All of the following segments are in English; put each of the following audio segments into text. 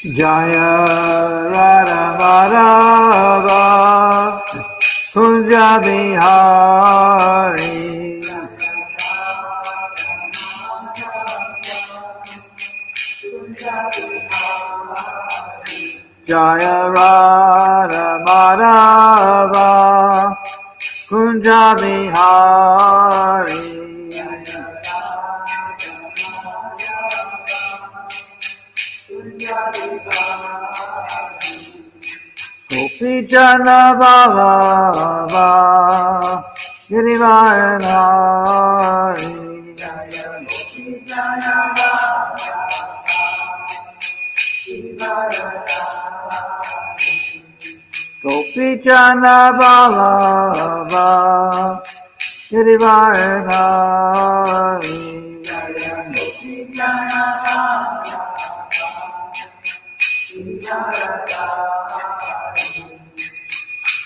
Jaya Radha Madhava Kunja Bihari Jaya Radha Madhava Kunja Bihari Gopi Jana Baba Girivaranari Gopi Jana Baba Girivaranari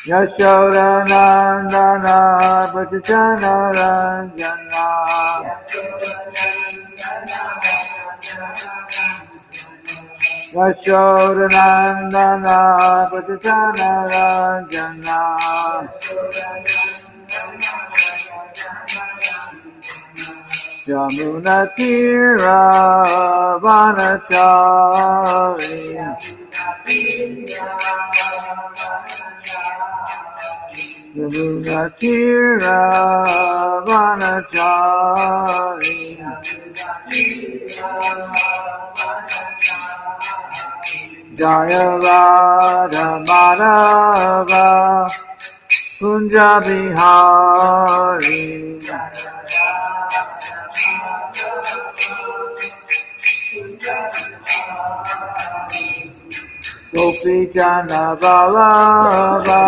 Yashoda Nandana Bhattacharya Ranjana Yashoda Nandana Bhattacharya Ranjana Jamuna Tira Vanachari Jamuna Tira Vanachari Jaya Radha Madhava Kunja Bihari Gopi Jana Vallabha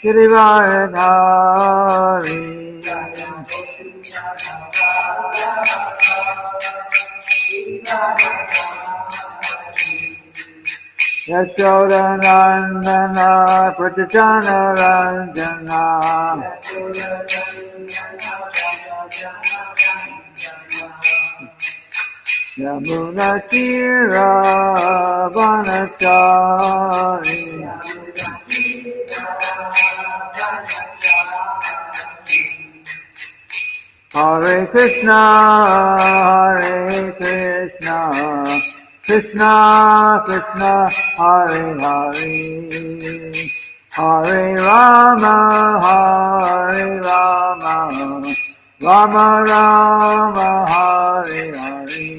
Girivaranari Yashoda Nandana Bhattacharya Ranjana Yamuna Tira Vanachari Hare Krishna Krishna Krishna Hare Hare Hare Rama Rama Rama Hare Hare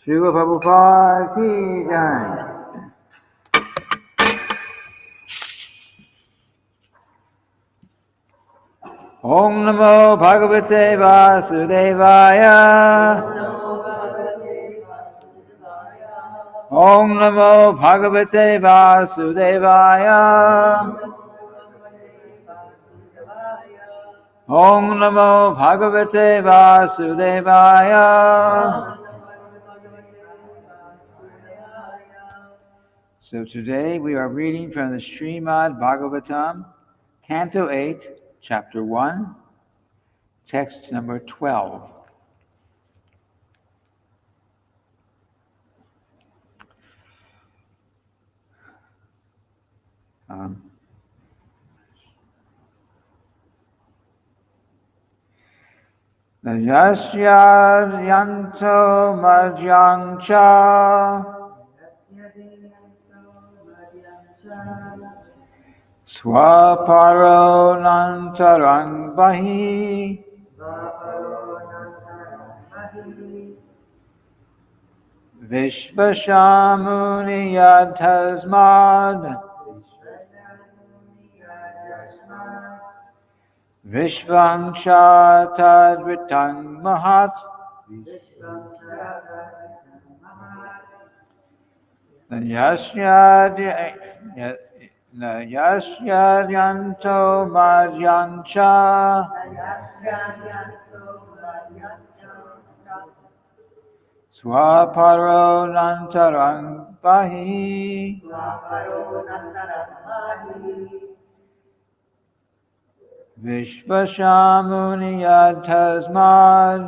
Srila Prabhupada ki jai. Om Namo Bhagavate Vasudevaya. Om Namo Bhagavate Vasudevaya. Om Namo Bhagavate Vasudevaya. So today we are reading from the Srimad-bhagavatam, Canto 8, Chapter 1, text number 12. Yasya yanto madhyangcha swaparo nantarang bahi vishvashamuni yadhasmad vishvangsha tadvitang mahat Na yasyadyanto madyancha swaparo nantarang bahi Vishvashamuni yadtasmad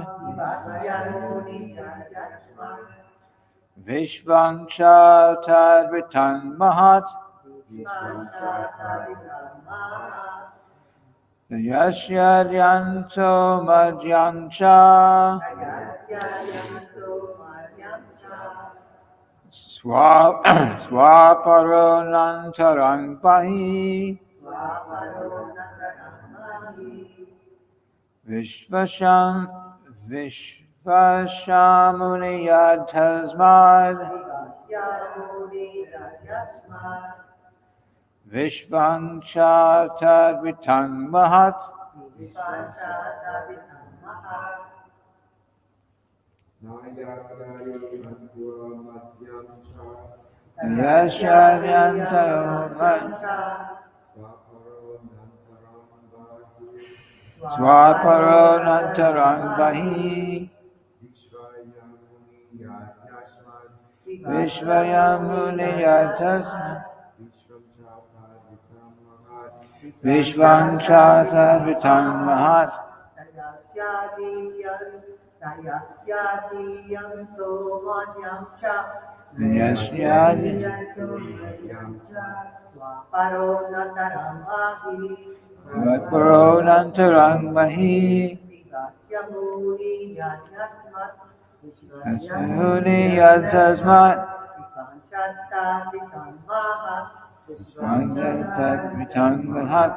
Vishvangsha tadvitan mahat Yasyadyanto madyancha Swaparo nantarang bahi Vishvashamuni yadtasmad Vishvangsha tadvitan mahat Swaparo nantarang bahi Vishvayamuni yadtasmad Vishvangsha tadvitan mahat Swaparo nantarang bahi Vishvayamuni yadtasmad Vishvangsha mahat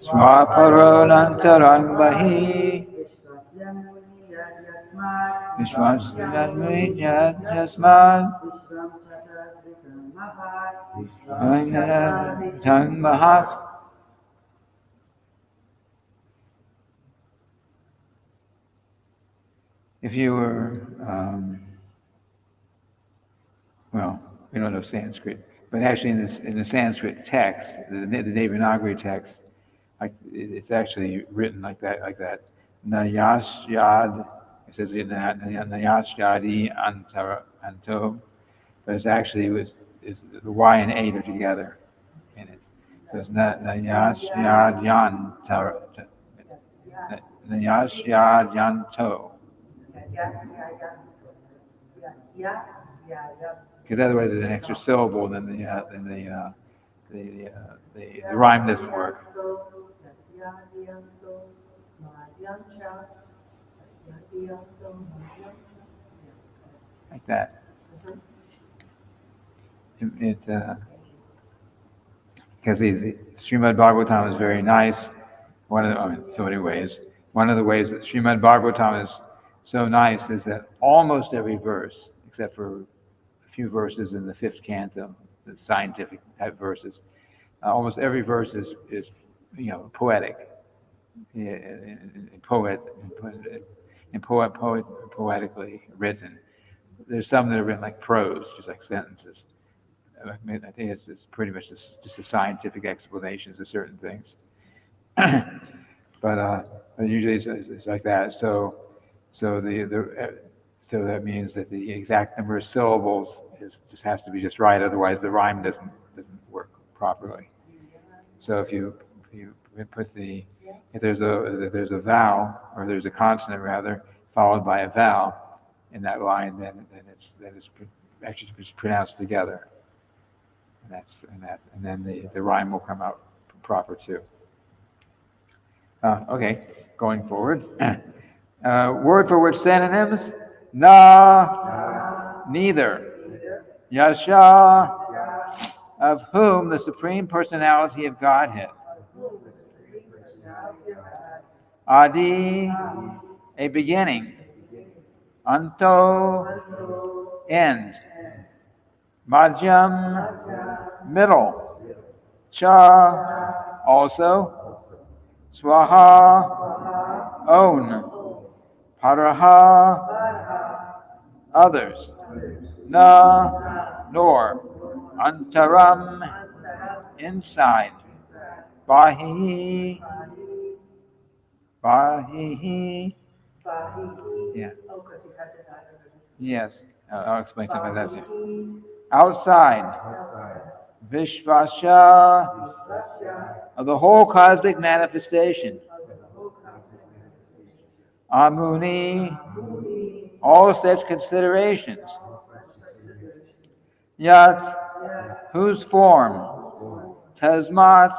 Swaparo nantarang bahi Vishvasyanmuni yadtasmad Vishvangsha mahat. If you were, well, we don't know Sanskrit, but actually in the Sanskrit text, the Devanagari text, it's actually written like that. Nayasyad, it says Nayasyadi anto, but it's actually is the Y and A are together in it. So it's Nayasyadyanto. Nayasyadyanto. Because otherwise there's an extra syllable, then the rhyme doesn't work. Like that. Because the Srimad-bhagavatam is very nice. So many ways. One of the ways that Srimad-bhagavatam is so nice is that almost every verse, except for a few verses in the 5th canto, the scientific type verses, almost every verse is poetic, poetically written. There's some that are written like prose, just like sentences. I think it's pretty much just a scientific explanations of certain things. but usually it's like that. So that means that the exact number of syllables just has to be just right. Otherwise, the rhyme doesn't work properly. So if you put if there's a vowel, or there's a consonant rather, followed by a vowel in that line, then it's actually just pronounced together, and then the rhyme will come out proper too. Okay, going forward. Word for word synonyms: na, neither. Yasha, of whom the Supreme Personality of Godhead. Adi, a beginning. Anto, end. Madhyam, middle. Cha, also. Swaha, own, paraha, others, na, nor, antaram, inside, bahi, bahi, yeah, yes, I'll explain something like that. Outside, Vishvasya, of the whole cosmic manifestation. Amuni, all such considerations. Yat, whose form? Tasmat,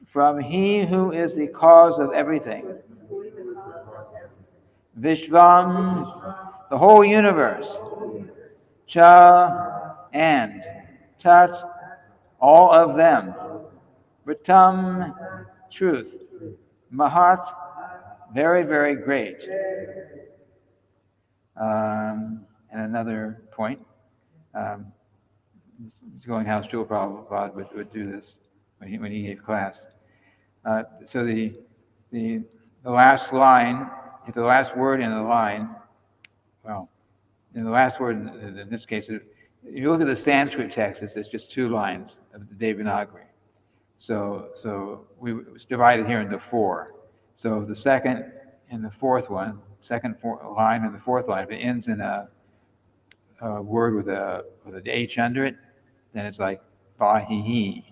from he who is the cause of everything. Vishvam, the whole universe. Cha, and. Tat, all of them. Ritam, truth. Mahat, very, very great. And another point, going how Srila Prabhupada would do this when he gave class. So the last line, if the last word in the line, well, in the last word in this case, if you look at the Sanskrit text, it's just 2 lines of the Devanagari. So it's divided here into 4. So the second and the fourth one, line and the fourth line, if it ends in a word with an H under it, then it's like bahi,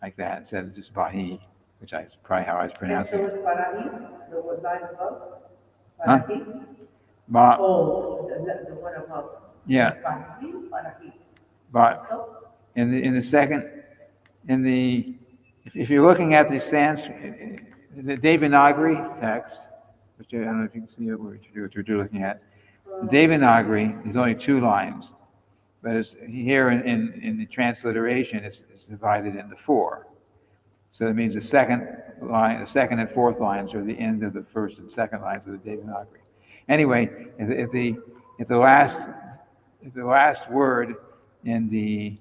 like that, instead of just bahi, which is probably how I was pronouncing it. So is parahi, the line above? Huh? Oh, the one above. Yeah. Parahi. But So? in the second, if you're looking at the Sanskrit, the Devanagari text, which I don't know if you can see what you're looking at, the Devanagari is only 2 lines, but it's, here in the transliteration, it's divided into 4. So it means the second and fourth lines are the end of the first and second lines of the Devanagari. Anyway, if the last word in the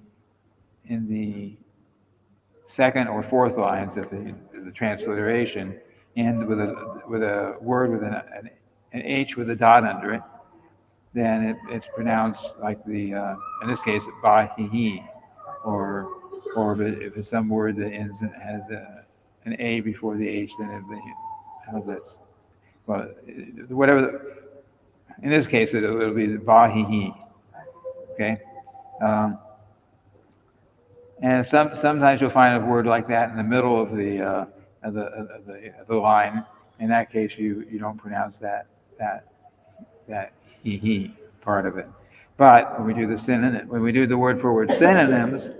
second or fourth lines of the transliteration end with a word with an H with a dot under it, then it's pronounced like in this case, bahihi, or if it's some word that has an A before the H, then how's that? Well, whatever. In this case, it'll be bahihi. Okay. And sometimes you'll find a word like that in the middle of the line. In that case, you don't pronounce that he part of it. But when we do the word for word synonyms,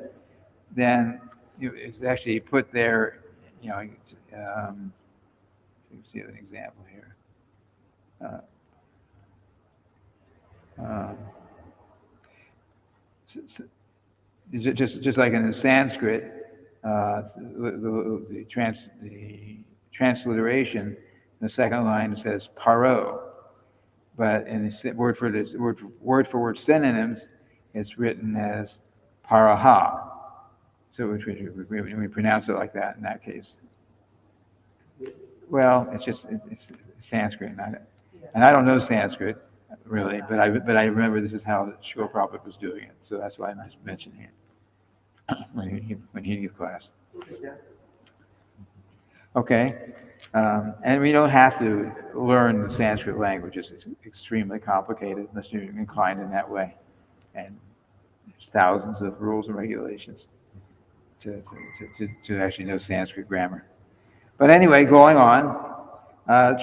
then it's actually put there. You see an example here. Just like in the Sanskrit, the transliteration, the second line says paro, but in the word for word synonyms, it's written as paraha. So we pronounce it like that in that case. Well, it's Sanskrit, and I don't know Sanskrit really, but I remember this is how Srila Prabhupada was doing it, so that's why I'm just mentioning it when he gave class. Okay, and we don't have to learn the Sanskrit language. It's extremely complicated unless you're inclined in that way, and there's thousands of rules and regulations to actually know Sanskrit grammar. But anyway, going on,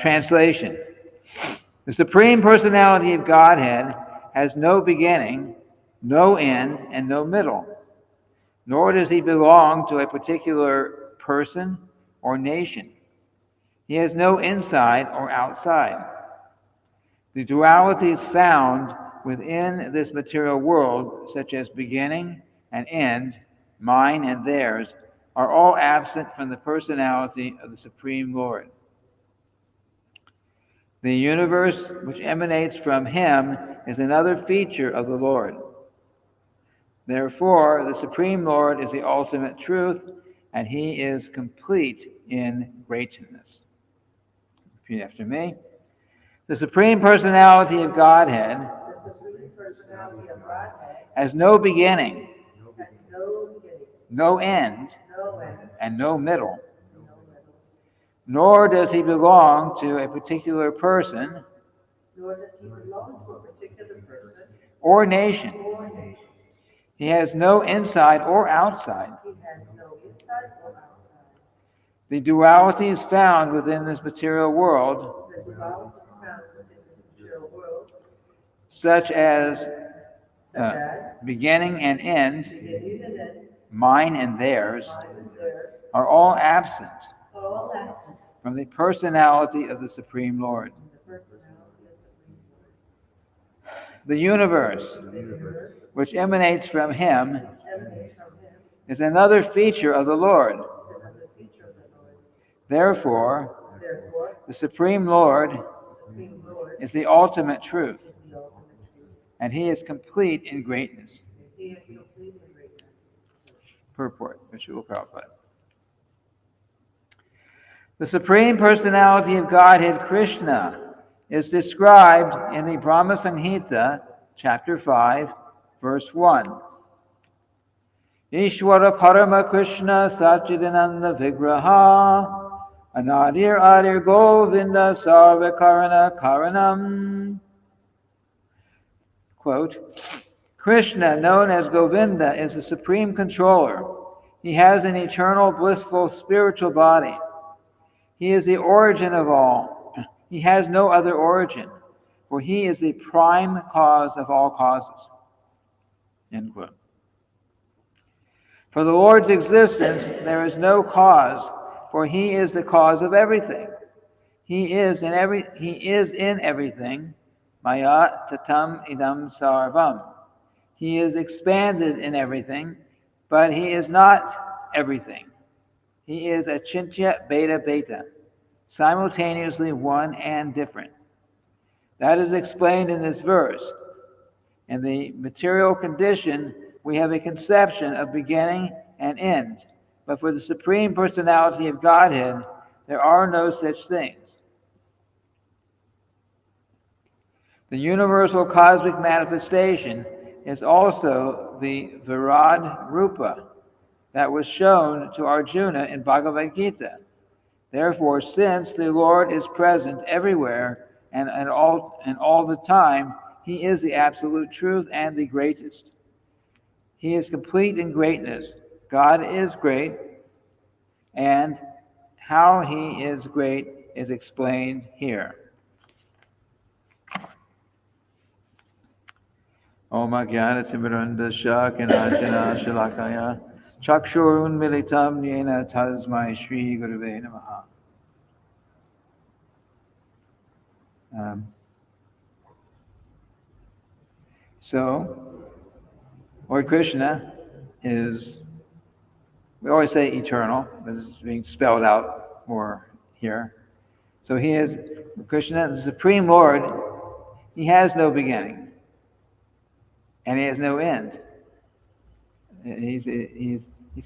translation. The Supreme Personality of Godhead has no beginning, no end, and no middle, nor does he belong to a particular person or nation. He has no inside or outside. The dualities found within this material world, such as beginning and end, mine and theirs, are all absent from the personality of the Supreme Lord. The universe which emanates from him is another feature of the Lord. Therefore, the Supreme Lord is the ultimate truth, and he is complete in greatness. Repeat after me. The Supreme Personality of Godhead the Supreme Personality of Godhead has no beginning, has no beginning, no end, no end, and no middle. no middle. Nor does he belong to a particular person Nor does he belong to a particular person or nation. or nation. He has no inside or outside. He has no inside or outside. The duality is found within this material world, The duality is found within this material world, such as such as beginning and end, beginning and end, mine and theirs, mine and theirs, are all absent are all absent from the personality of the Supreme Lord. from the personality of the Supreme Lord. The universe, The universe, which emanates from him, which emanates from him, is another feature of the Lord. is another feature of the Lord. Therefore, Therefore, the Supreme Lord the Supreme Lord is the ultimate truth, is the ultimate truth, and he is complete in greatness. and he is complete in greatness. Purport, Vishnu Prabhupada. The Supreme Personality of Godhead, Krishna, is described in the Brahma Samhita, chapter 5, verse 1. Ishvara Parama Krishna Satchidananda Vigraha Anadir Adir Govinda Sarva Karana Karanam. Quote, Krishna, known as Govinda, is the supreme controller. He has an eternal, blissful, spiritual body. He is the origin of all. He has no other origin, for he is the prime cause of all causes. End quote. For the Lord's existence, there is no cause, for he is the cause of everything. He is in everything. Maya tatam idam sarvam. He is expanded in everything, but he is not everything. He is achintya beta beta, simultaneously one and different. That is explained in this verse. In the material condition, we have a conception of beginning and end. But for the Supreme Personality of Godhead, there are no such things. The universal cosmic manifestation is also the Virad Rupa that was shown to Arjuna in Bhagavad Gita. Therefore, since the Lord is present everywhere and all the time, he is the absolute truth and the greatest. He is complete in greatness. God is great, and how he is great is explained here. Om Jnana Timirandasya Kanachana Shalakaya Chakshurun Militam Yena Tasmai Shri Gurave Namaha. So, Lord Krishna is, we always say eternal, but it's being spelled out more here. So he is, Krishna, the Supreme Lord, he has no beginning, and he has no end. He's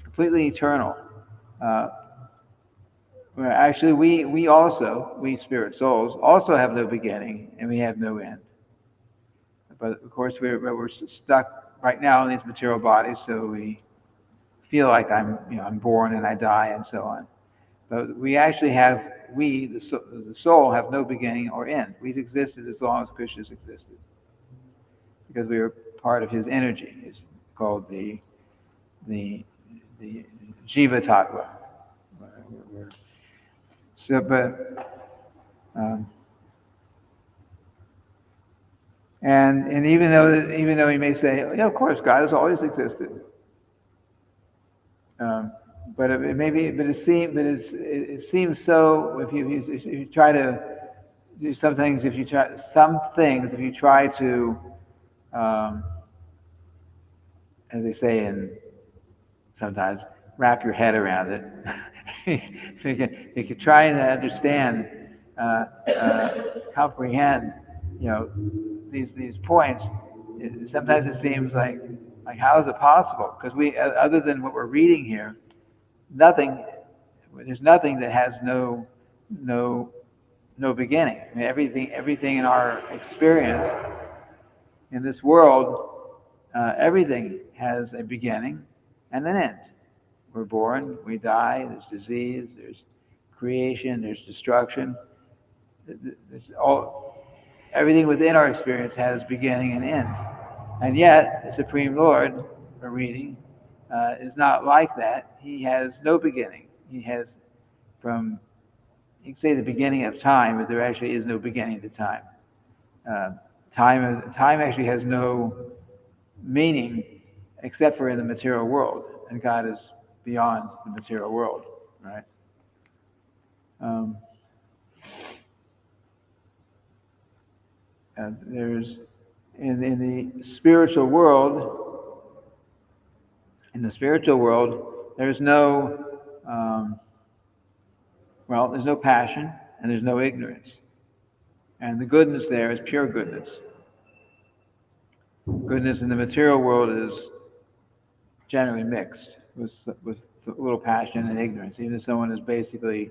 completely eternal. Actually, we spirit souls, also have no beginning, and we have no end. But of course, we're stuck right now in these material bodies, so we feel like I'm born and I die and so on. But we actually have, the soul, have no beginning or end. We've existed as long as Krishna's existed, because we are part of his energy. It's called the Jiva Tattva. So, and even though he may say, yeah, of course, God has always existed. But it seems so. If you try to do some things, if you try to, as they say sometimes, wrap your head around it. you can try and understand, comprehend, these points. Sometimes it seems like how is it possible? Because other than what we're reading here, there's nothing that has no no beginning. I mean, everything in our experience in this world, everything has a beginning and an end. We're born, we die, there's disease, there's creation, there's destruction. Everything within our experience has beginning and end. And yet, the Supreme Lord, we're reading, is not like that. He has no beginning. He has from, you can say the beginning of time, but there actually is no beginning to time. Time actually has no meaning except for in the material world, and God is beyond the material world, right? There's in the spiritual world. In the spiritual world, there's no there's no passion and there's no ignorance, and the goodness there is pure goodness. Goodness in the material world is generally mixed with a little passion and ignorance. Even if someone is basically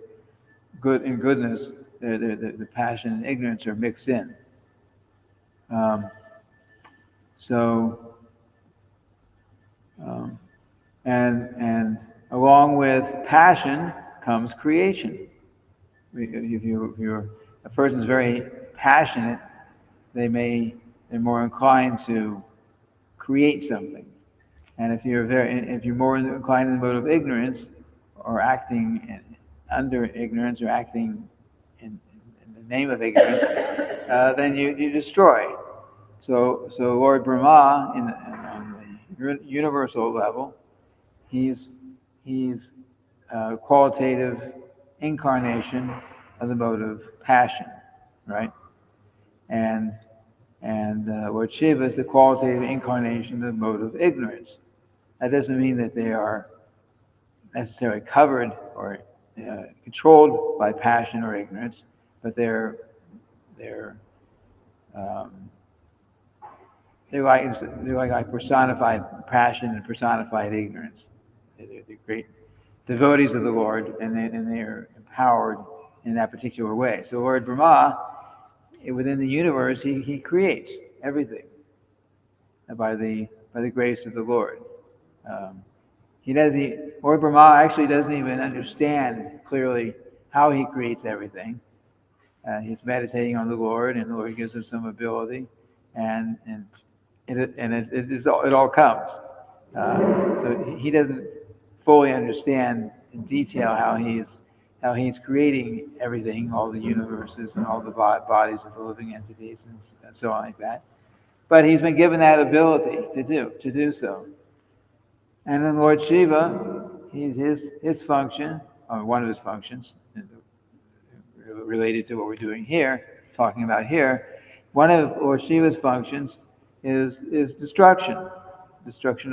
good in goodness, the passion and ignorance are mixed in. And along with passion comes creation. If a person is very passionate, they're more inclined to create something. And if you're more inclined in the mode of ignorance, or acting under ignorance, or acting in the name of ignorance, then you destroy. So Lord Brahma, on the universal level, he's a qualitative incarnation of the mode of passion, right? And Lord Shiva is the qualitative incarnation of the mode of ignorance. That doesn't mean that they are necessarily covered or controlled by passion or ignorance, but they're like personified passion and personified ignorance. They're great devotees of the Lord, and they are empowered in that particular way. So Lord Brahma, within the universe, he creates everything by the grace of the Lord. Lord Brahma actually doesn't even understand clearly how he creates everything. He's meditating on the Lord, and the Lord gives him some ability, and it all comes. So he doesn't fully understand in detail how he's creating everything, all the universes and all the bodies of the living entities and so on like that. But he's been given that ability to do so. And then Lord Shiva, his function, or one of his functions, related to what we're doing here, talking about here, one of Lord Shiva's functions is destruction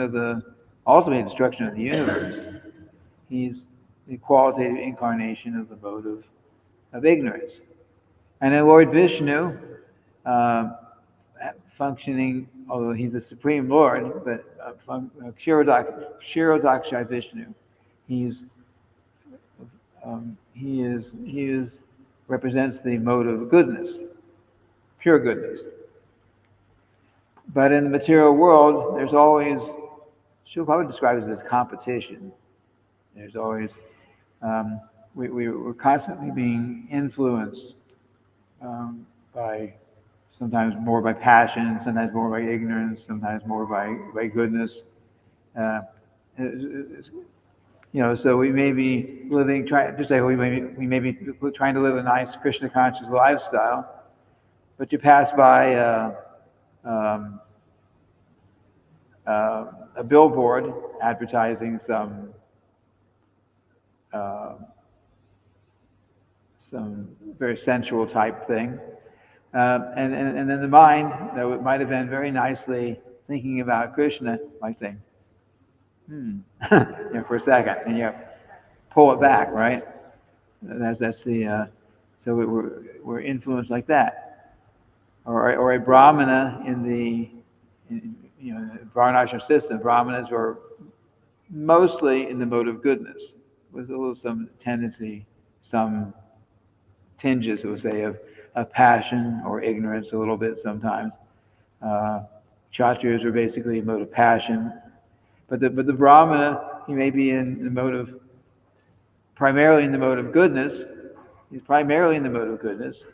of ultimate destruction of the universe. He's the qualitative incarnation of the mode of ignorance. And then Lord Vishnu, functioning, although he's the Supreme Lord, but Kshirodaksha Vishnu, he represents the mode of goodness, pure goodness. But in the material world, there's always, she'll probably describe it as competition. There's always, we're constantly being influenced by, sometimes more by passion, sometimes more by ignorance, sometimes more by goodness. So we may be living, we may be trying to live a nice Krishna conscious lifestyle, but you pass by a billboard advertising some very sensual type thing, and then the mind that might have been very nicely thinking about Krishna might say, for a second, and you pull it back, right? That's the so we're influenced like that, or a brahmana in the Varnashram system. Brahmanas were mostly in the mode of goodness, with a little some tendency, some tinges, we'll say, of passion or ignorance a little bit sometimes. Kshatriyas are basically a mode of passion, but the Brahmana, he may be in the mode of, primarily in the mode of goodness. He's primarily in the mode of goodness.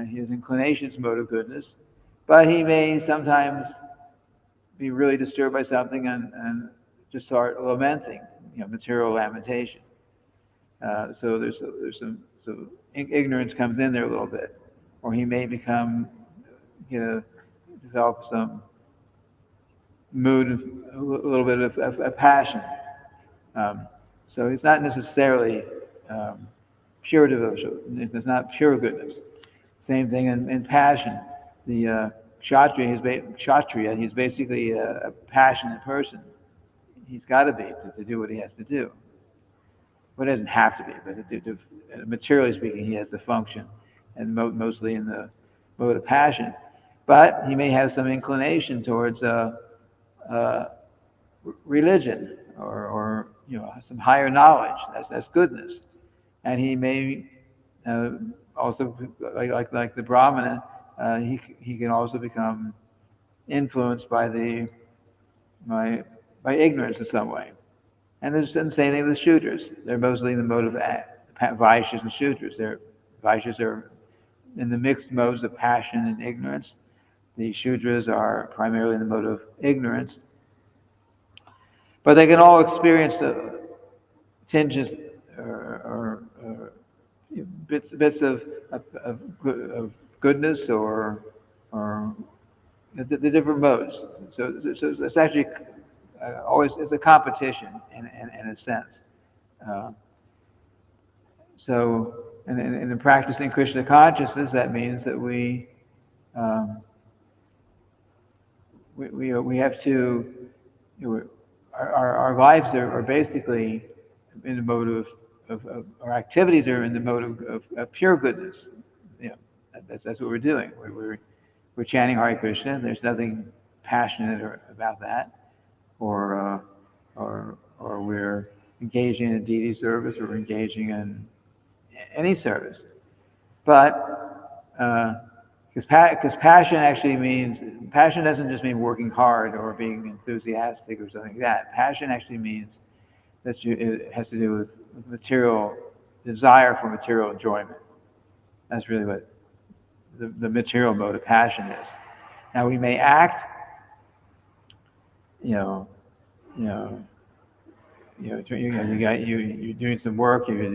His inclination is mode of goodness, but he may sometimes be really disturbed by something and just start lamenting, material lamentation. So there's some, so ignorance comes in there a little bit, or he may become, develop some mood, a little bit of passion. So it's not necessarily pure devotion. It's not pure goodness. Same thing in passion. The Kshatriya, he's basically a passionate person. He's got to be to do what he has to do. Well, it doesn't have to be, but materially speaking, he has the function, and mostly in the mode of passion. But he may have some inclination towards religion or some higher knowledge. That's goodness, and he may also like the Brahmana. He can also become influenced by ignorance in some way. And there's the same thing with the Shudras. They're mostly in the mode of Vaishyas and Shudras. Vaishyas are in the mixed modes of passion and ignorance. The Shudras are primarily in the mode of ignorance. But they can all experience tinges or bits of goodness or the different modes. So it's actually always it's a competition in a sense. So in practicing Krishna consciousness, that means that we have to. Our lives are basically in the mode of our activities are in the mode of pure goodness. That's what we're doing. We're chanting Hare Krishna. There's nothing passionate about that, or we're engaging in a deity service, or we're engaging in any service. But because passion actually means, passion doesn't just mean working hard or being enthusiastic or something like that. Passion actually means that it has to do with material desire for material enjoyment. That's really what the material mode of passion is. Now we may act, you're doing some work, you're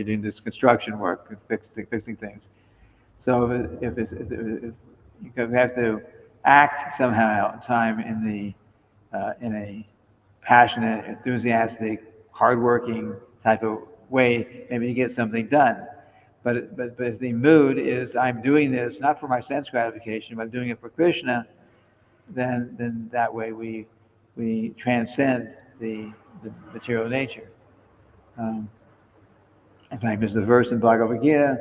doing this construction work, fixing things. So if you have to act somehow, time in a passionate, enthusiastic, hardworking type of way, maybe you get something done. But if the mood is I'm doing this not for my sense gratification, but I'm doing it for Krishna, then that way we transcend the material nature. In fact, there's a verse in Bhagavad Gita.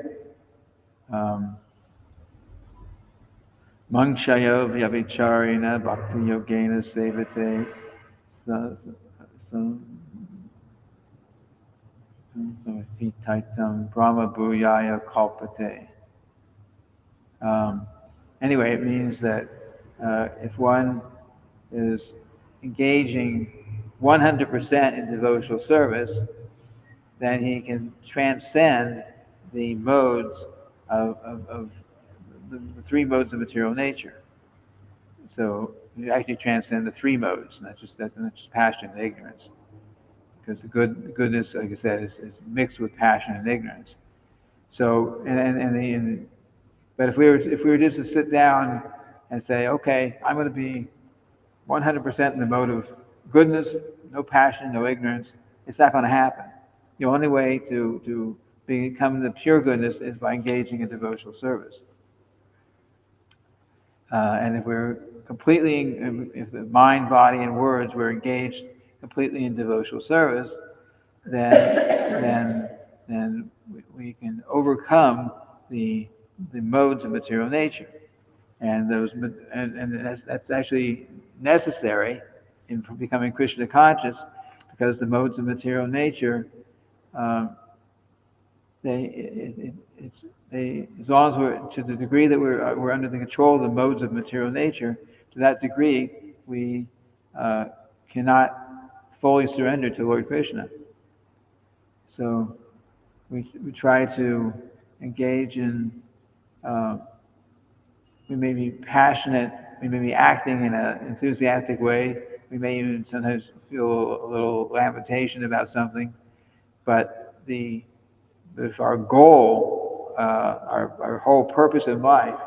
Mangshayo vyabhicharina bhakti yogena sevate vitaitam brahma bhuyaya kalpate. Anyway, it means that if one is engaging 100% in devotional service, then he can transcend the modes of the three modes of material nature. So you actually transcend the three modes, not just passion and ignorance, because the goodness, like I said, is mixed with passion and ignorance. So but if we were just to sit down and say, okay, I'm going to be 100% in the mode of goodness, no passion, no ignorance, it's not going to happen. The only way to become the pure goodness is by engaging in devotional service. And if we're completely, if the mind, body, and words were engaged completely in devotional service, then we can overcome the modes of material nature, and that's actually necessary in becoming Krishna conscious, because the modes of material nature as long as we're, to the degree that we're under the control of the modes of material nature, to that degree we cannot fully surrender to Lord Krishna. So we try to engage in, we may be passionate, we may be acting in an enthusiastic way, we may even sometimes feel a little lamentation about something, but if our goal, our whole purpose in life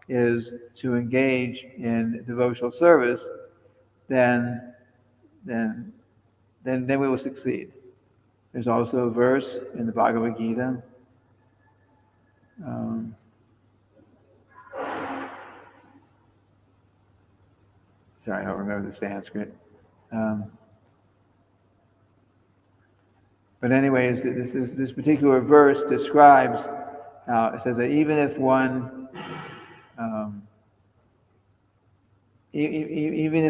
is to engage in devotional service, then we will succeed. There's also a verse in the Bhagavad Gita. Sorry, I don't remember the Sanskrit. But anyways, this particular verse describes how it says that even if one, even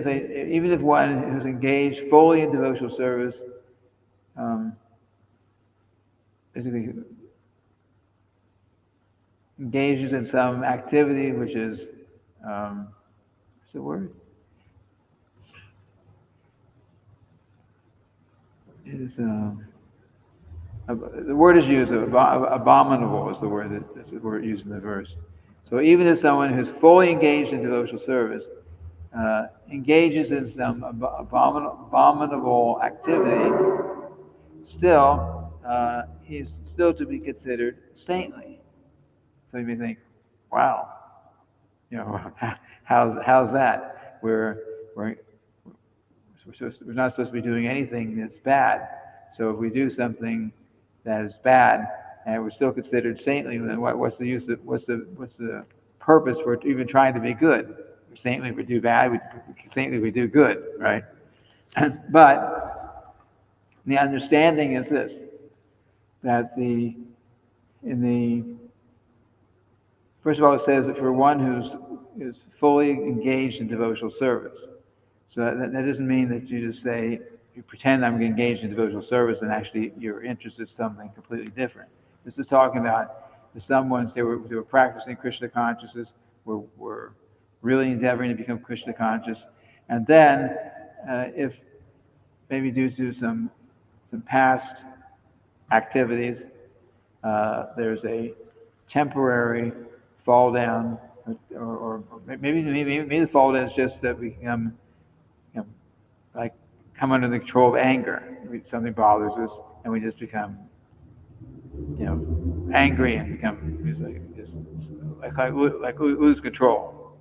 if one who's engaged fully in devotional service, basically engages in some activity which is, what's the word? The word is used, abominable is the word that's the word used in the verse. So even if someone who's fully engaged in devotional service engages in some abominable activity, still he's still to be considered saintly. So you may think, wow, how's that? We're not supposed to be doing anything that's bad. So if we do something that is bad and we're still considered saintly, then what's the use of, what's the purpose for even trying to be good? We're saintly, we do bad. Saintly, we do good, right? But the understanding is this: that first of all, it says that for one who's fully engaged in devotional service. So that doesn't mean that you just say, you pretend I'm engaged in devotional service and actually your interest is something completely different. This is talking about someone, they were practicing Krishna consciousness, were really endeavoring to become Krishna conscious, and then if maybe due to some past activities, there's a temporary fall down, or maybe the fall down is just that we become, like, come under the control of anger. Something bothers us, and we just become, angry and become like lose control.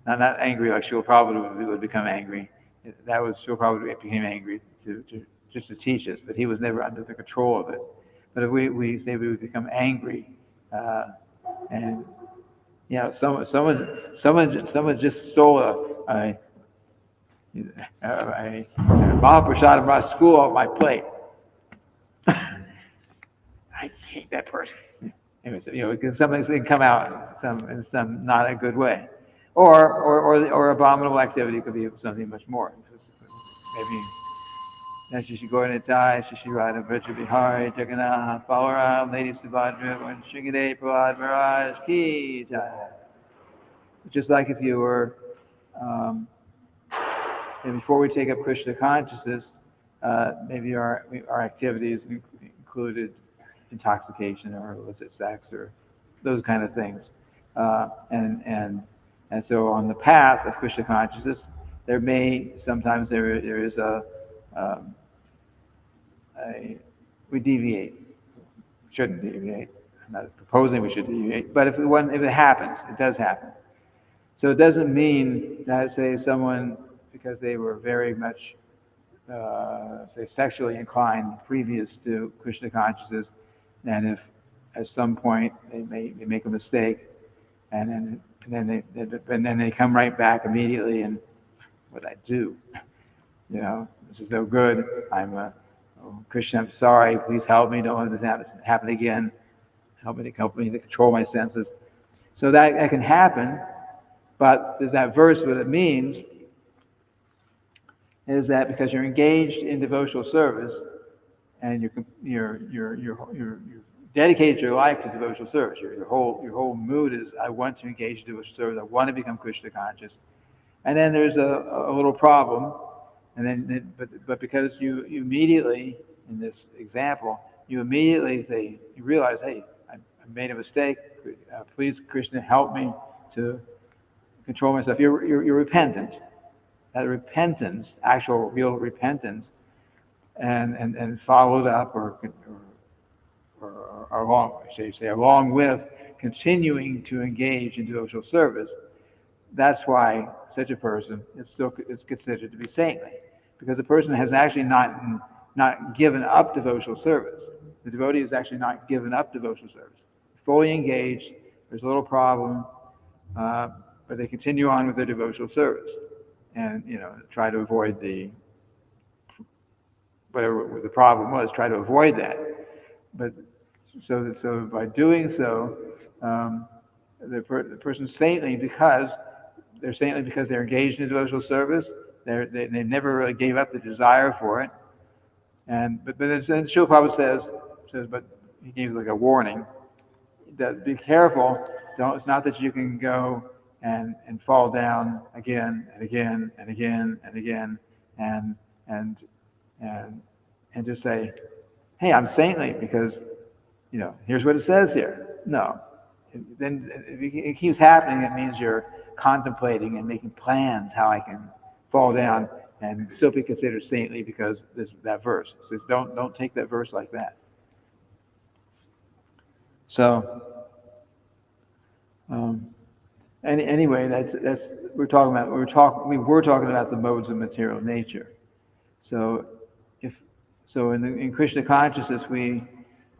Not angry like Srila Prabhupada would become angry. That was Srila Prabhupada became angry just to teach us, but he was never under the control of it. But if we say we would become angry, and someone just stole a Mahaprasad of my school off my plate. I hate that person. Anyways, because something can come out in some not a good way, or abominable activity could be something much more. Maybe she go in and die. She ride a Vrija Bihari, Jagannath, Balaram, Lady Subhadra, and Shrikade Prahlad Maharaj Ki Jai. So just like if you were, and before we take up Krishna consciousness, maybe our activities included intoxication or illicit sex or those kind of things, and so on the path of Krishna consciousness, there is we deviate. We shouldn't deviate. I'm not proposing we should deviate, but if it happens, it does happen. So it doesn't mean that, say, someone, because they were very much, say, sexually inclined previous to Krishna consciousness, and if at some point they make a mistake, and then they come right back immediately, and what I do, this is no good. Krishna, I'm sorry. Please help me. Don't let this happen again. Help me to control my senses. So that can happen. But there's that verse. What it means is that because you're engaged in devotional service and you're dedicated your life to devotional service. Your whole mood is, I want to engage in devotional service. I want to become Krishna conscious. And then there's a little problem, and then but because you immediately, in this example, you immediately say, you realize, hey, I made a mistake. Please, Krishna, help me to control myself. You're repentant. That repentance, actual real repentance, and followed up or along with continuing to engage in devotional service. That's why such a person is considered to be saintly, because the person has actually not given up devotional service. The devotee has actually not given up devotional service. Fully engaged. There's a little problem, but they continue on with their devotional service, and try to avoid whatever the problem was. Try to avoid that, but so by doing so, the person's saintly because they're engaged in devotional service. They never really gave up the desire for it. But then Srila Prabhupada says, but he gives like a warning that be careful. It's not that you can go and fall down again and again and again and again and just say, hey, I'm saintly because here's what it says here. No. Then if it keeps happening, it means you're contemplating and making plans how I can fall down and still be considered saintly because that verse. It says don't take that verse like that. So anyway, that's we were talking about the modes of material nature. So in Krishna consciousness we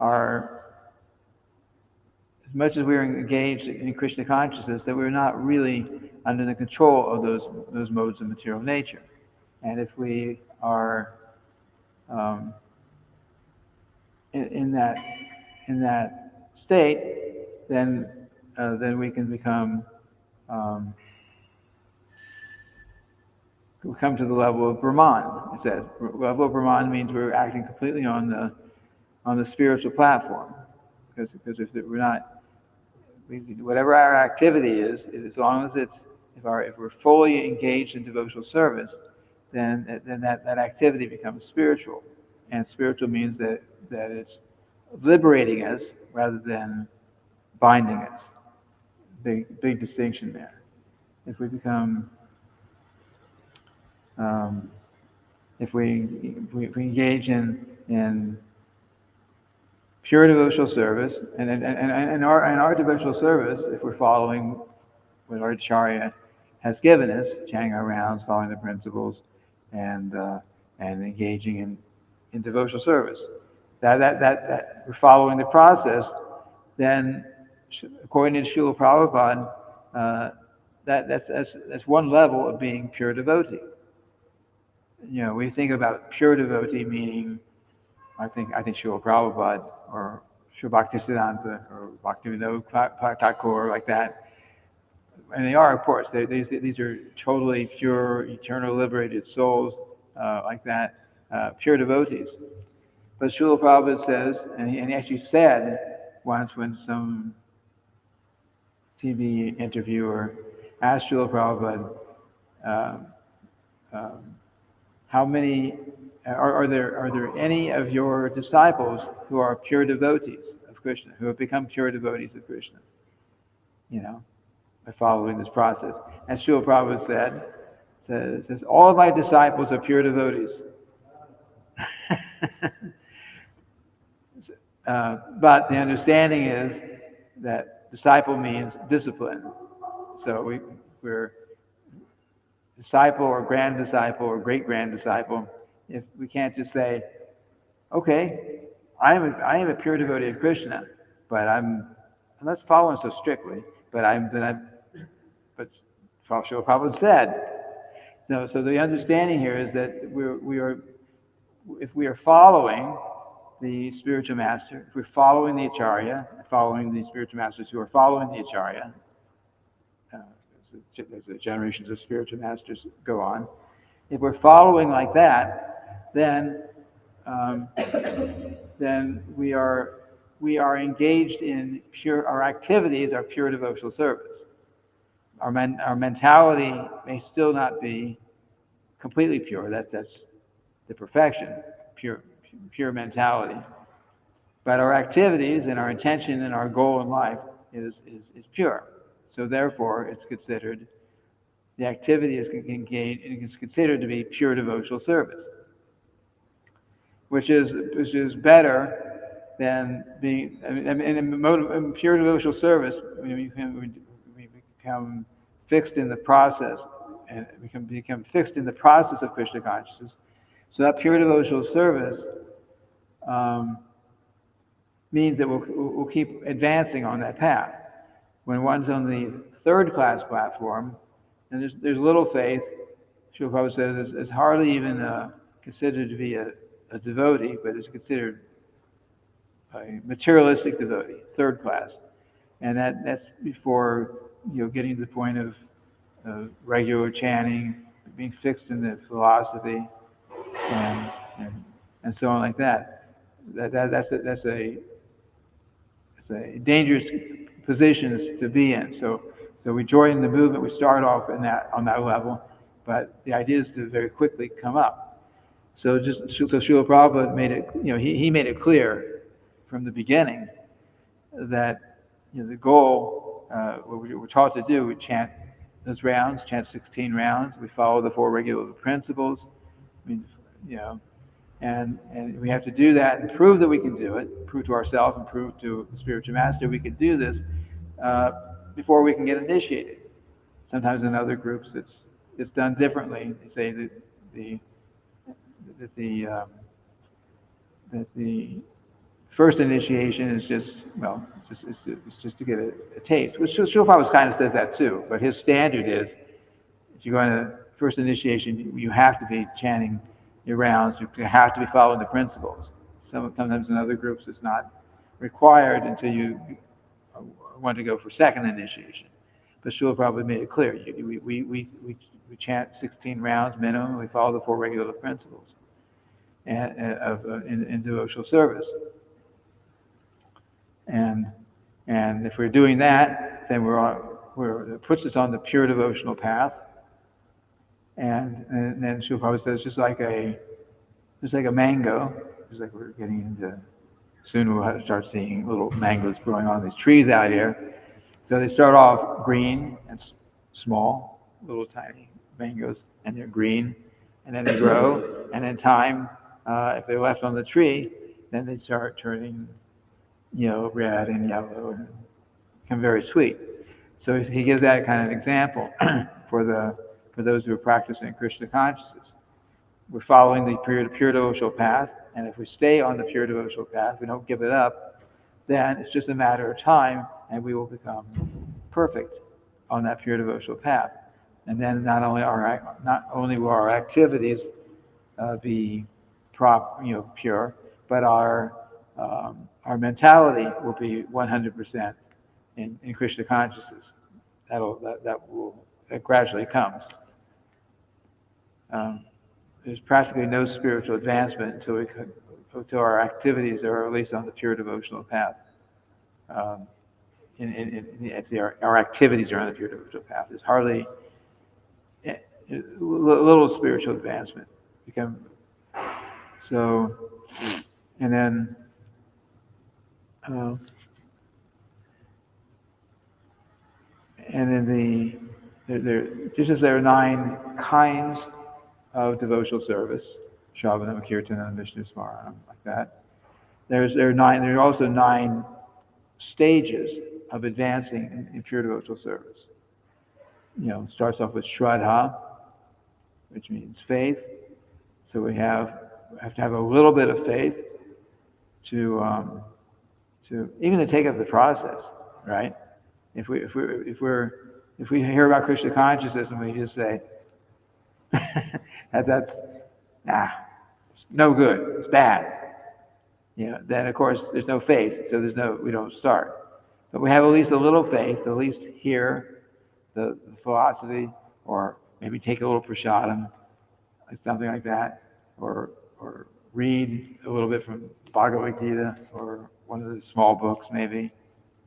are, as much as we're engaged in Krishna consciousness, that we're not really under the control of those modes of material nature. And if we are in that state, then we can we come to the level of Brahman. It says level of Brahman means we're acting completely on the spiritual platform, because if we're not, whatever our activity is, as long as if we're fully engaged in devotional service, then that activity becomes spiritual, and spiritual means that it's liberating us rather than binding us. Big distinction there. If we become if we engage in pure devotional service, and our devotional service, if we're following what our Acharya has given us, chanting our rounds, following the principles, and engaging in devotional service, that we're following the process, then according to Srila Prabhupada, that's one level of being pure devotee. We think about pure devotee meaning, I think Srila Prabhupada or Srila Bhaktisiddhanta or Bhaktivinoda Thakur, like that, and they are, of course. These are totally pure, eternal, liberated souls, like that, pure devotees. But Srila Prabhupada says, and he actually said once when some TV interviewer asked Srila Prabhupada, how many are there any of your disciples who are pure devotees of Krishna, who have become pure devotees of Krishna, by following this process? And Srila Prabhupada says all of my disciples are pure devotees. But the understanding is that disciple means discipline. So we're disciple or grand disciple or great grand disciple. If we can't just say, okay, I am a pure devotee of Krishna, but I'm not following so strictly. But Srila Prabhupada said. So the understanding here is that if we are following the spiritual master, if we're following the Acharya, following the spiritual masters who are following the Acharya, as the generations of spiritual masters go on, if we're following like that, then we are we are engaged in our activities are pure devotional service. Our mentality may still not be completely pure. That's the perfection, pure mentality. But our activities and our intention and our goal in life is pure. So therefore, it's considered, the activity is engaged, it is considered to be pure devotional service, which is better than being, in pure devotional service, we become fixed in the process, and we can become fixed in the process of Krishna consciousness. So that pure devotional service means that we'll keep advancing on that path. When one's on the third class platform, and there's little faith, Srila Prabhupada says it's hardly even considered to be a devotee, but it's considered a materialistic devotee, third class. And that's before getting to the point of regular chanting, being fixed in the philosophy, and so on like that. That's a dangerous position to be in. So we join the movement. We start off on that level, but the idea is to very quickly come up. So Srila Prabhupada made it. He made it clear from the beginning that the goal, what we were taught to do, we chant those rounds, chant 16 rounds. We follow the 4 regular principles. And we have to do that and prove that we can do it, prove to ourselves and prove to the spiritual master we can do this before we can get initiated. Sometimes in other groups it's done differently. They say that the first initiation is just to get a taste. Which Srila Prabhupada kind of says that too, but his standard is if you're going to first initiation, you have to be chanting your rounds. You have to be following the principles. Sometimes in other groups it's not required until you want to go for second initiation. But Srila Prabhupada made it clear. We chant 16 rounds minimum. We follow the 4 regular principles in devotional service. And if we're doing that, then it puts us on the pure devotional path. And then Srila Prabhupada says, just like a mango, just like we're getting into, soon we'll have to start seeing little mangoes growing on these trees out here. So they start off green and small, little tiny mangoes, and they're green, and then they grow, and in time, if they're left on the tree, then they start turning red and yellow and become very sweet. So he gives that kind of example for those who are practicing Krishna consciousness. We're following the pure devotional path, and if we stay on the pure devotional path, we don't give it up, then it's just a matter of time, and we will become perfect on that pure devotional path. And then not only will our activities be pure, but our mentality will be 100% in Krishna consciousness. That gradually comes. There's practically no spiritual advancement until our activities are at least on the pure devotional path. Our activities are on the pure devotional path. There's hardly a little spiritual advancement. And then just as there are 9 kinds of devotional service, Shravanam, Kirtanam, Vishnu Smaranam, like that. There are also 9 stages of advancing in pure devotional service. It starts off with Shraddha, which means faith. So we have to have a little bit of faith to even to take up the process, right? If we hear about Krishna consciousness and we just say that's it's no good, it's bad, then of course there's no faith, so we don't start. But we have at least a little faith, at least hear the philosophy, or maybe take a little prasadam, something like that, or read a little bit from Bhagavad Gita, or one of the small books maybe,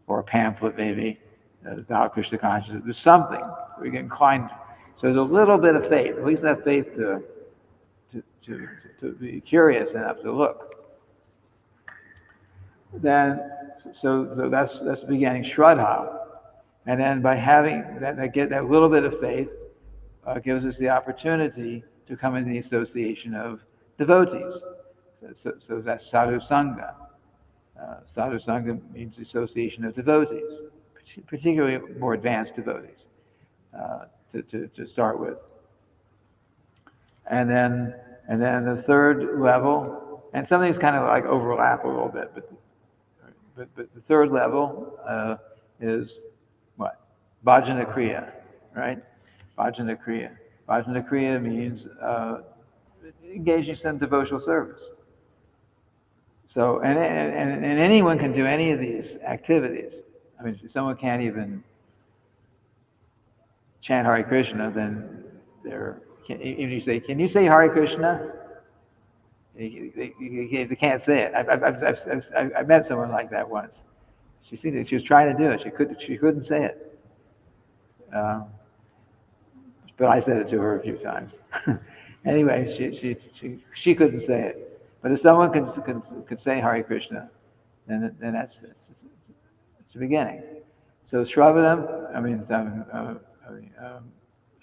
or a pamphlet maybe, about Krishna consciousness. There's something we get inclined. So there's a little bit of faith, at least enough faith to be curious enough to look. Then, so that's the beginning, Shraddha. And then by having that little bit of faith gives us the opportunity to come into the association of devotees. So that's sadhu sangha. Sadhu sangha means the association of devotees, particularly more advanced devotees, to start with. And then the third level, and some of these kind of like overlap a little bit, but the third level is what? Bhajana Kriya, right? Bhajana Kriya. Bhajana Kriya means engaging in some devotional service. So, and anyone can do any of these activities. I mean, if someone can't even chant Hare Krishna, then even if you say, "Can you say Hare Krishna?" They can't say it. I met someone like that once. She was trying to do it. She couldn't say it. But I said it to her a few times. Anyway, she couldn't say it. But if someone could say Hare Krishna, then that's the beginning. So Shravadam,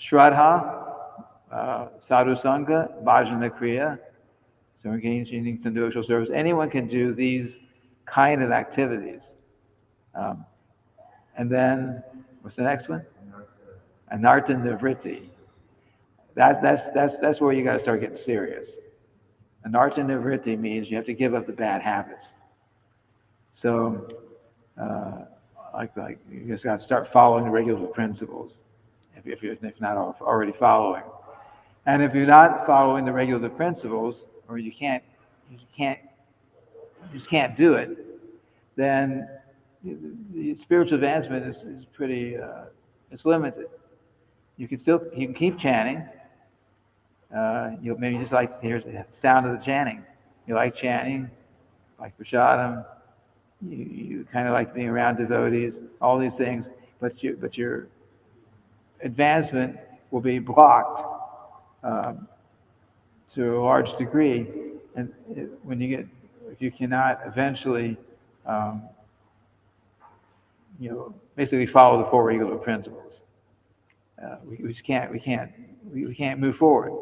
Shraddha, Sadhu Sangha, Bhajana Kriya, so engaging in devotional service. Anyone can do these kind of activities. And then, what's the next one? Anartha Nivritti. That's where you got to start getting serious. Anartha Nivritti means you have to give up the bad habits. So, like you just got to start following the regular principles, if you're not already following. And if you're not following the regular principles, or you just can't do it, then the spiritual advancement is pretty it's limited. You can keep chanting. Maybe just like to hear the sound of the chanting. You like chanting, like prasadam. You kind of like being around devotees. All these things, but your advancement will be blocked to a large degree, and if you cannot eventually, basically follow the four regular principles. We can't move forward.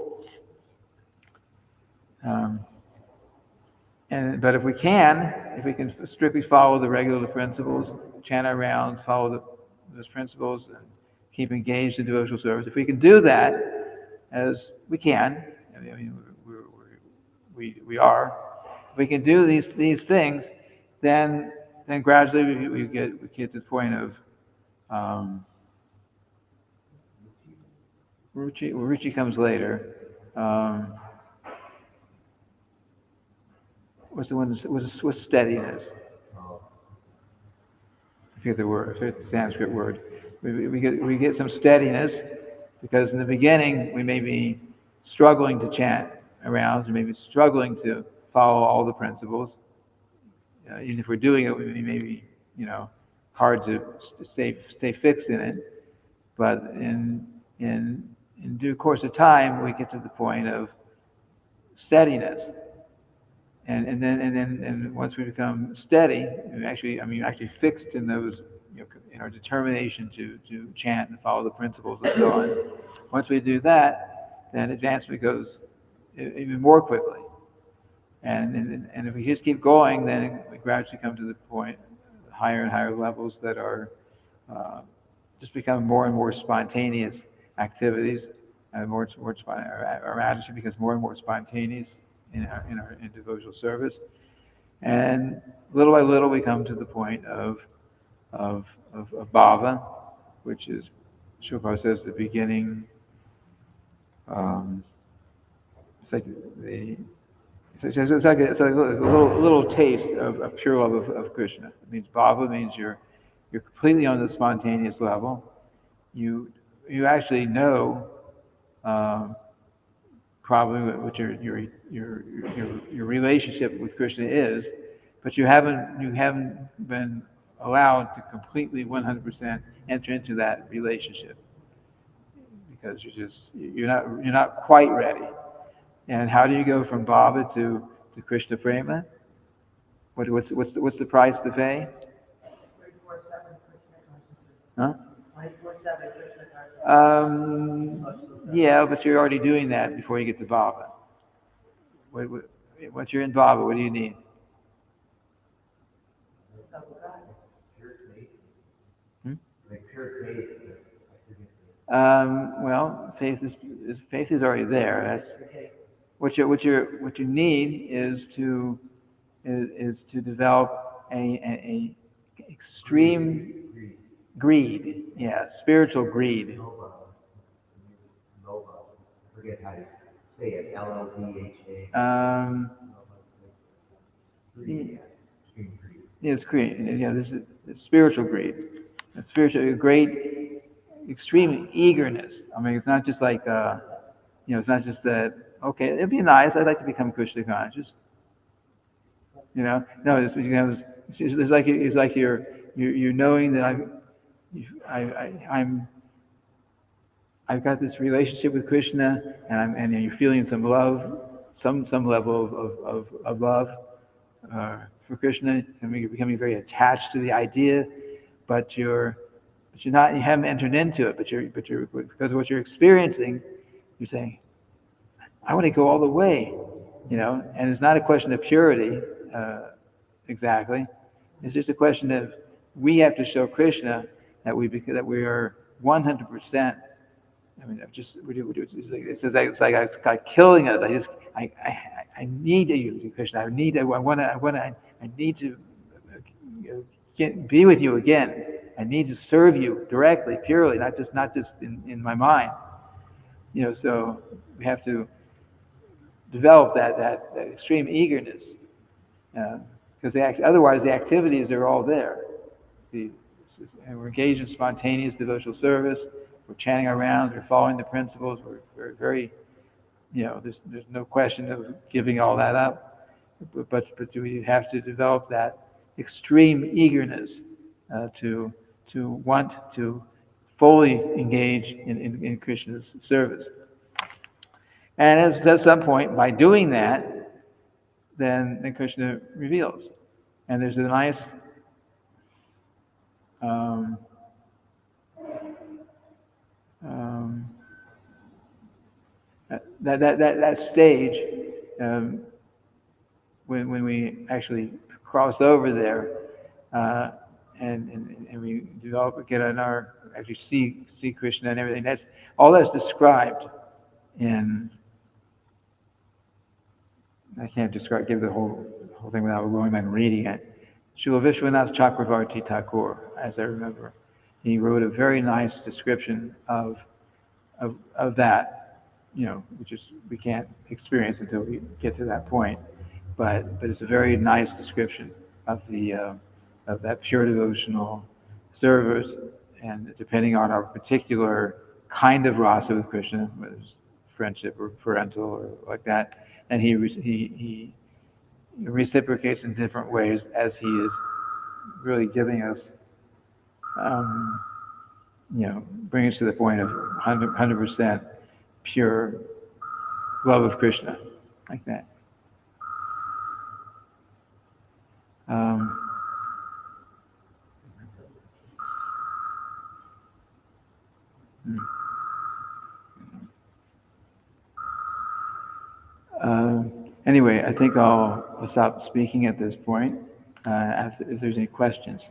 But if we can strictly follow the regular principles, chant our rounds, follow those principles, and keep engaged in devotional service, if we can do that, as we can, we are, if we can do these things, then gradually we get to the point of ruchi comes later. What's the one? What's steadiness? I forget the word. I forget the Sanskrit word. We get some steadiness because in the beginning we may be struggling to chant around, we may be struggling to follow all the principles. Even if we're doing it, we may be hard to stay fixed in it. But in due course of time, we get to the point of steadiness. And then once we become steady, actually fixed in those, in our determination to chant and follow the principles and so on. Once we do that, then advancement goes even more quickly. And if we just keep going, then we gradually come to the point, higher and higher levels that are just become more and more spontaneous activities, and our attitude becomes more and more spontaneous in devotional service, and little by little we come to the point of bhava, which is, Srila says, the beginning. It's like a little taste of pure love of Krishna. It means bhava means you're completely on the spontaneous level. You actually know probably what your relationship with Krishna is, but you haven't been allowed to completely 100% enter into that relationship because you're not quite ready. And how do you go from bhava to Krishna prema? What's the price to pay? 24/7 Krishna consciousness. Huh? 24/7 Krishna consciousness. Yeah, but you're already doing that before you get to bhava. Once you're in bhava, what do you need? Hmm? Well, faith is already there. That's what you need is to develop a extreme greed. Yeah, spiritual greed. I forget how to say it. LLDHA. Extreme greed. Yes, greed. Yeah, this is spiritual greed. A spiritual great extreme eagerness. I mean, it's not just like it's not just that. Okay, it'd be nice. I'd like to become Krishna conscious. No, it's like you're knowing that I've got this relationship with Krishna, and you're feeling some love, some level of love for Krishna, and you're becoming very attached to the idea, but you haven't entered into it, but you're because of what you're experiencing, you're saying, I want to go all the way, and it's not a question of purity exactly. It's just a question of we have to show Krishna that we are 100%. I mean, it's like killing us. I need you, Krishna. I need to be with you again. I need to serve you directly, purely, not just in my mind. So we have to develop that extreme eagerness, because otherwise the activities are all there. We're engaged in spontaneous devotional service. We're chanting our rounds. We're following the principles. We're very, there's no question of giving all that up. But we have to develop that extreme eagerness to want to fully engage in Krishna's service. And at some point, by doing that, then Krishna reveals. And there's a nice that stage when we actually cross over there and we actually see Krishna and everything. That's described in. I can't give the whole thing without going back and reading it. Srila Vishwanath Chakravarti Thakur, as I remember, he wrote a very nice description of that, which we can't experience until we get to that point. But it's a very nice description of of that pure devotional service, and depending on our particular kind of rasa with Krishna, whether it's friendship or parental or like that, and he reciprocates in different ways as he is really giving us, bring us to the point of 100% pure love of Krishna, like that. Anyway, I think I'll stop speaking at this point. If there's any questions,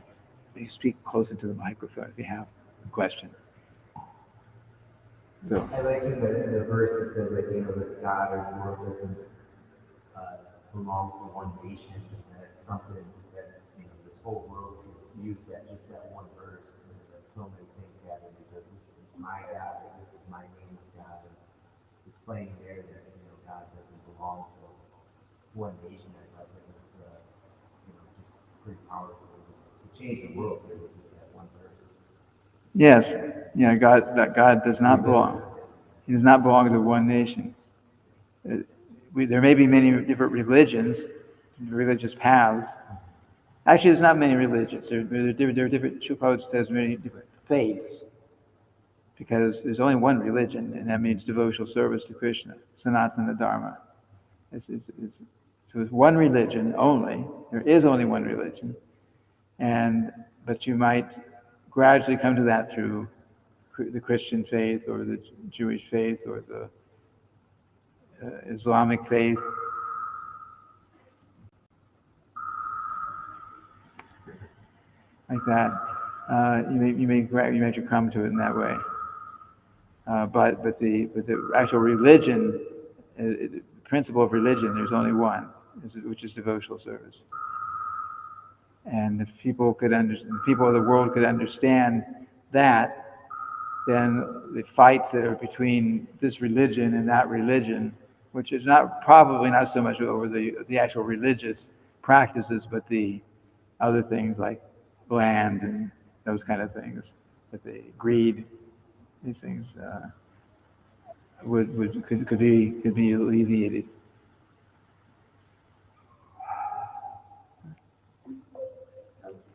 please speak closer to the microphone if you have a question. So I like in the verse that says that God or the world doesn't belong to one nation, and that's something that this whole world could use just that one verse, and that so many things happen because this is my God and this is my name of God, and explaining there that God doesn't belong to one nation. I thought that was just pretty powerful to change the world with just that one verse. yes, God does not belong. He does not belong to one nation. There may be many different religions, religious paths. Actually, there's not many religions. There are different, Srila says many different faiths, because there's only one religion, and that means devotional service to Krishna, Sanatana Dharma. So it's one religion only. There is only one religion, but you might gradually come to that through the Christian faith, or the Jewish faith, or the Islamic faith. Like that, you may actually come to it in that way. But the actual religion, the principle of religion, there's only one, which is devotional service. And if people of the world could understand that, then the fights that are between this religion and that religion, which is probably not so much over the actual religious practices, but the other things like land and those kind of things, that the greed, these things could be alleviated.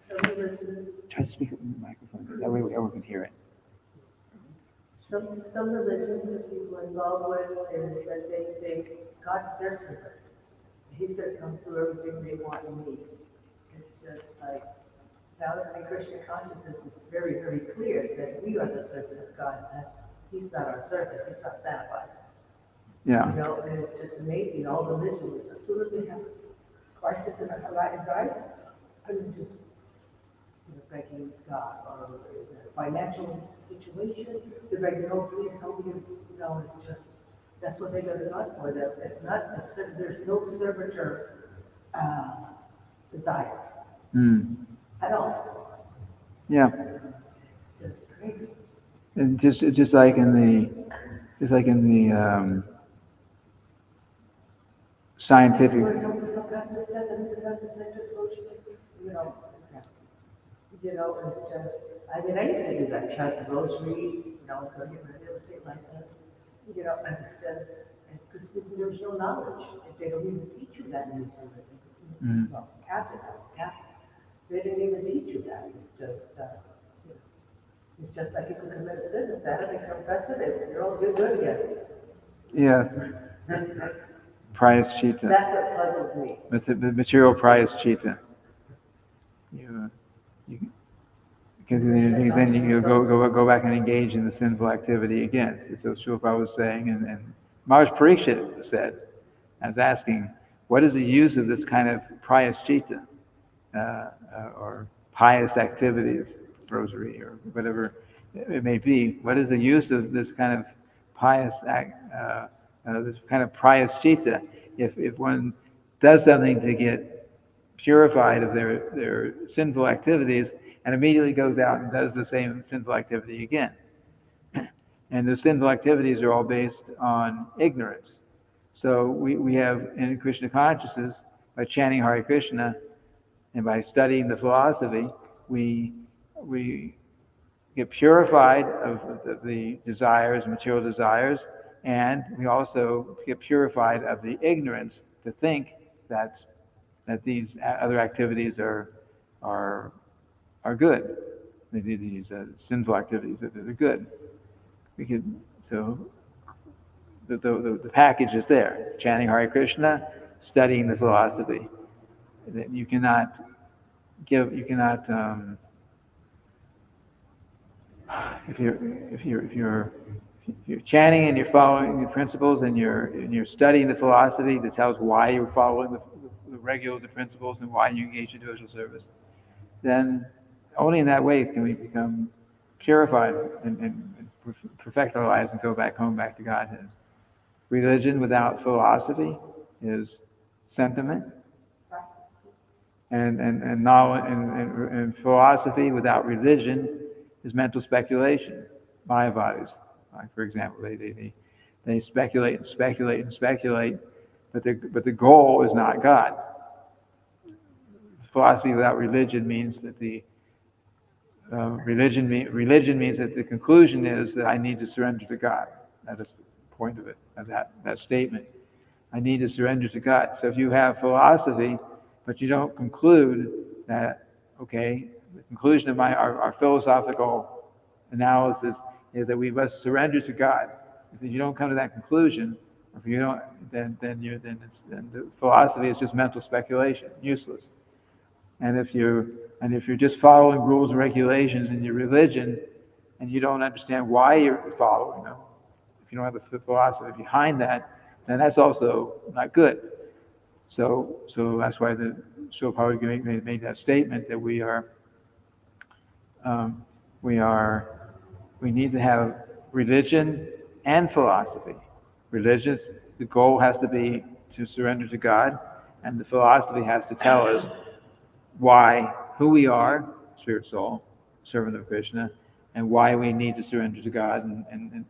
Some religions, Try to speak up in the microphone. That way everyone can hear it. some religions that people are involved with is that they think God's their servant. He's going to come through everything they want and need. It's just like, now in Christian consciousness, it's very, very clear that we are the servant of God. That He's not our servant. He's not Santa Claus. Yeah. You know, and it's just amazing. All religions, as soon as they have a crisis in their life, and then just begging God, or a financial situation, they're begging, oh, please help me. You know, it's just, that's what they go to God for. It's not there's no servitor desire at all. Yeah. It's just crazy. And just like in the scientific. You know, it's just, I mean, I used to do that, chant the rosary, when I was going to get my real estate license, you know, and it's just, because there's no knowledge. If they don't even teach you that in these religions. Well, Catholic, they didn't even teach you that. It's just, you know, it's just like you can commit a sin, Saturday, confess it, you're all good again. Yes. Prayaschitta. That's what puzzled me. The material prayaschitta. Because then you go back and engage in the sinful activity again. So Srila Prabhupada was saying, and Maharaj Parikshit said, I was asking, what is the use of this kind of prayaschitta, or pious activities, rosary or whatever it may be? What is the use of this kind of pious this kind of prayaschitta if one does something to get purified of their sinful activities, and immediately goes out and does the same sinful activity again? And the sinful activities are all based on ignorance. So we have in Krishna consciousness, by chanting Hare Krishna and by studying the philosophy, we get purified of the desires, material desires, and we also get purified of the ignorance to think that these other activities are good. These sinful activities are good. So the package is there: chanting Hare Krishna, studying the philosophy. That you cannot if you're chanting and you're following the principles and you're studying the philosophy that tells why you're following the principles and why you engage in devotional service, then only in that way can we become purified and perfect our lives and go back home, back to Godhead. Religion without philosophy is sentiment, and knowledge and philosophy without religion is mental speculation. Mayavadis, like for example, they speculate and speculate and speculate, but the goal is not God. Philosophy without religion means that religion means that the conclusion is that I need to surrender to God. That is the point of it, of that statement. I need to surrender to God. So if you have philosophy but you don't conclude that, okay, the conclusion of our philosophical analysis is that we must surrender to God. If you don't come to that conclusion, if you don't, then the philosophy is just mental speculation, useless. And if you're just following rules and regulations in your religion, and you don't understand why you're following them, if you don't have a philosophy behind that, then that's also not good. So that's why the Srila made that statement that we need to have religion and philosophy. Religious, the goal has to be to surrender to God, and the philosophy has to tell us who we are, spirit soul, servant of Krishna, and why we need to surrender to God. And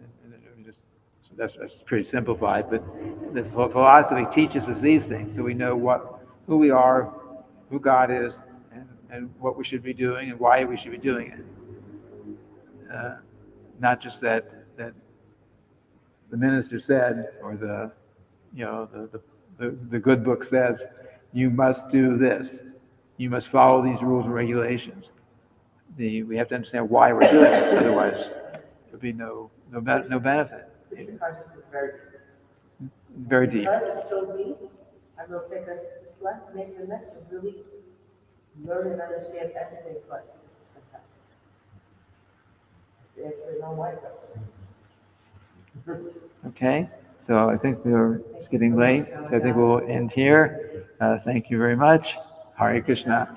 just, so that's pretty simplified, but the philosophy teaches us these things, so we know who we are, who God is, and what we should be doing and why we should be doing it. Not just that the minister said, or the good book says, you must do this, you must follow these rules and regulations. We have to understand why we're doing it, otherwise there'll be no benefit. Krishna consciousness is very deep. Very deep. Because it's so deep, I will take us this life, maybe the next one, really learn and understand everything, but it's fantastic. That's the answer to all my questions. Okay, so I think it's getting late, so I think we'll end here. Thank you very much. Hare Krishna.